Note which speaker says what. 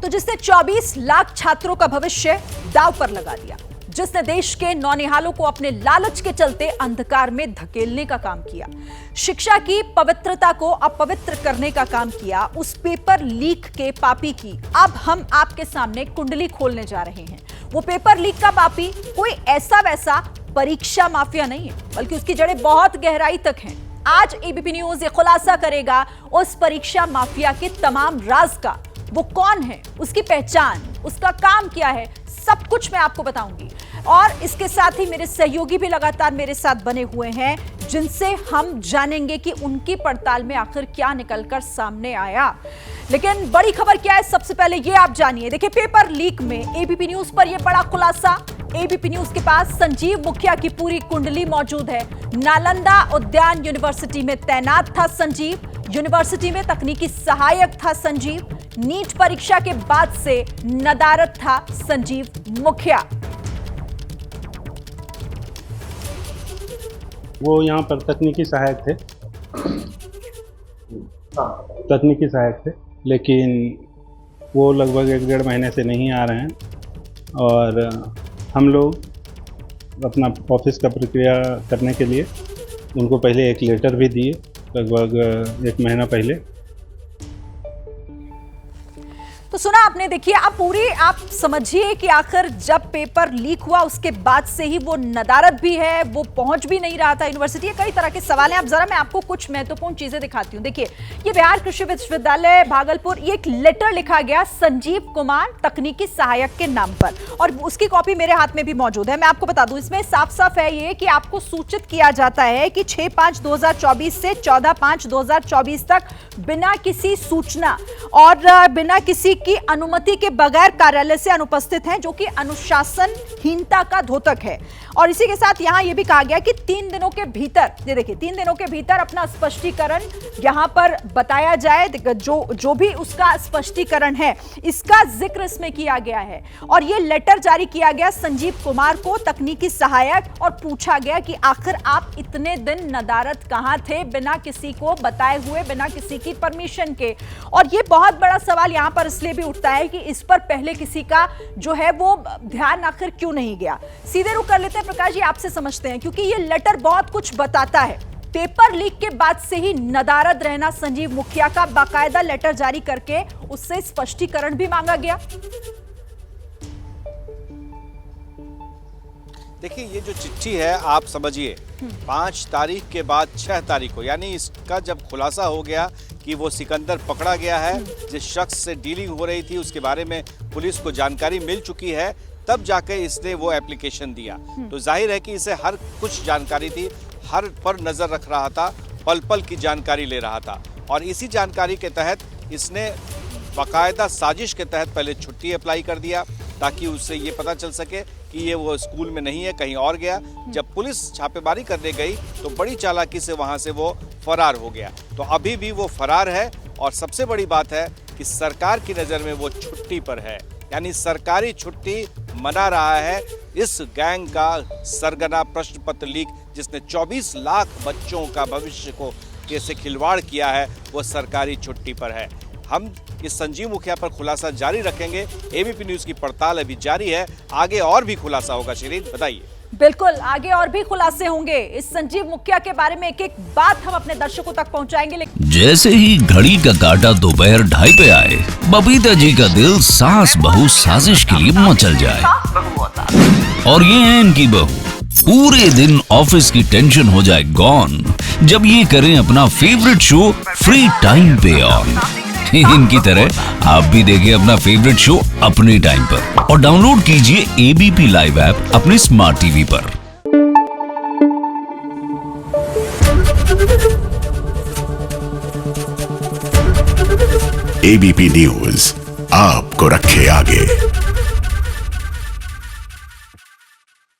Speaker 1: तो जिसने 24 लाख छात्रों का भविष्य दांव पर लगा दिया, जिसने देश के नौनिहालों को अपने लालच के चलते अंधकार में धकेलने का काम किया, शिक्षा की पवित्रता को अपवित्र करने का काम किया, उस पेपर लीक के पापी की अब हम आपके सामने कुंडली खोलने जा रहे हैं। वो पेपर लीक का पापी कोई ऐसा वैसा परीक्षा माफिया नहीं है, बल्कि उसकी जड़ें बहुत गहराई तक हैं। आज एबीपी न्यूज ये खुलासा करेगा उस परीक्षा माफिया के तमाम राज का। वो कौन है, उसकी पहचान, उसका काम क्या है, सब कुछ मैं आपको बताऊंगी। और इसके साथ ही मेरे सहयोगी भी लगातार मेरे साथ बने हुए हैं, जिनसे हम जानेंगे कि उनकी पड़ताल में आखिर क्या निकलकर सामने आया। लेकिन बड़ी खबर क्या है, सबसे पहले ये आप जानिए। देखिए, पेपर लीक में एबीपी न्यूज पर यह बड़ा खुलासा। एबीपी न्यूज के पास संजीव मुखिया की पूरी कुंडली मौजूद है। नालंदा उद्यान यूनिवर्सिटी में तैनात था संजीव, यूनिवर्सिटी में तकनीकी सहायक था संजीव, नीट परीक्षा के बाद से नदारद था संजीव मुखिया।
Speaker 2: वो यहाँ पर तकनीकी सहायक थे, तकनीकी सहायक थे, लेकिन वो लगभग 1-1.5 महीने से नहीं आ रहे हैं। और हम लोग अपना ऑफिस का प्रक्रिया करने के लिए उनको पहले एक लेटर भी दिए, लगभग 1 महीना पहले।
Speaker 1: तो सुना आपने। देखिए, आप समझिए कि आखिर जब पेपर लीक हुआ उसके बाद से ही वो नदारद भी है, वो पहुंच भी नहीं रहा था यूनिवर्सिटी। कई तरह के सवाल हैं। अब जरा मैं आपको कुछ महत्वपूर्ण चीजें दिखाती हूँ। देखिए, ये बिहार कृषि विश्वविद्यालय भागलपुर, ये एक लेटर लिखा गया संजीव कुमार तकनीकी सहायक के नाम पर, और उसकी कॉपी मेरे हाथ में भी मौजूद है। मैं आपको बता दूं, इसमें साफ साफ है ये कि आपको सूचित किया जाता है कि 6/5/2024 से 14/5/2024 तक बिना किसी सूचना और बिना किसी की अनुमति के बगैर कार्यालय से अनुपस्थित हैं, जो कि अनुशासनहीनता का द्योतक है। और इसी के साथ यहां यह भी कहा गया कि 3 दिनों के भीतर, ये देखिए, 3 दिनों के भीतर अपना स्पष्टीकरण यहां पर बताया जाए। जो भी उसका स्पष्टीकरण है, इसका जिक्र इसमें किया गया है। और यह लेटर जारी किया गया संजीव कुमार को, तकनीकी सहायक, और पूछा गया कि आखिर आप इतने दिन नदारद कहां थे, बिना किसी को बताए हुए, बिना किसी की परमिशन के। और यह बहुत बड़ा सवाल यहां पर इसलिए भी उठता है कि इस पर पहले किसी का जो है वो ध्यान आखिर क्यों नहीं गया। सीधे रुख कर लेते हैं प्रकाश जी, आपसे समझते हैं, क्योंकि ये लेटर बहुत कुछ बताता है। पेपर लीक के बाद से ही नदारद रहना संजीव मुखिया का, बाकायदा लेटर जारी करके उससे स्पष्टीकरण भी मांगा गया।
Speaker 3: देखिए, ये जो चिट्ठी है, आप समझिए 5 तारीख के बाद 6 तारीख को, यानी इसका जब खुलासा हो गया कि वो सिकंदर पकड़ा गया है, जिस शख्स से डीलिंग हो रही थी उसके बारे में पुलिस को जानकारी मिल चुकी है, तब जाके इसने वो एप्लीकेशन दिया। तो जाहिर है कि इसे हर कुछ जानकारी थी, हर पर नजर रख रहा था, पल पल की जानकारी ले रहा था। और इसी जानकारी के तहत इसने बाकायदा साजिश के तहत पहले छुट्टी अप्लाई कर दिया, ताकि उससे ये पता चल सके कि ये वो स्कूल में नहीं है, कहीं और गया। जब पुलिस छापेमारी करने गई तो बड़ी चालाकी से वहां से वो फरार हो गया। तो अभी भी वो फरार है। और सबसे बड़ी बात है कि सरकार की नज़र में वो छुट्टी पर है, यानी सरकारी छुट्टी मना रहा है इस गैंग का सरगना प्रश्न पत्र लीक, जिसने 24 लाख बच्चों का भविष्य को कैसे खिलवाड़ किया है, वो सरकारी छुट्टी पर है। हम इस संजीव मुखिया पर खुलासा जारी रखेंगे। एबीपी न्यूज की पड़ताल अभी जारी है, आगे और भी खुलासा होगा। शिरीन, बताइए।
Speaker 1: बिल्कुल, आगे और भी खुलासे होंगे। इस संजीव मुखिया के बारे में एक एक बात हम अपने दर्शकों तक पहुंचाएंगे।
Speaker 4: जैसे ही घड़ी का काटा दोपहर 2:30 पे आए, बबीता जी का दिल सास बहू साजिश के लिए मचल जाए। और ये है इनकी बहू, पूरे दिन ऑफिस की टेंशन हो जाए गॉन जब ये करें अपना फेवरेट शो फ्री टाइम पे ऑन। इनकी तरह आप भी देखिए अपना फेवरेट शो अपने टाइम पर, और डाउनलोड कीजिए एबीपी लाइव ऐप अपने स्मार्ट टीवी पर।
Speaker 5: एबीपी न्यूज आपको रखे आगे।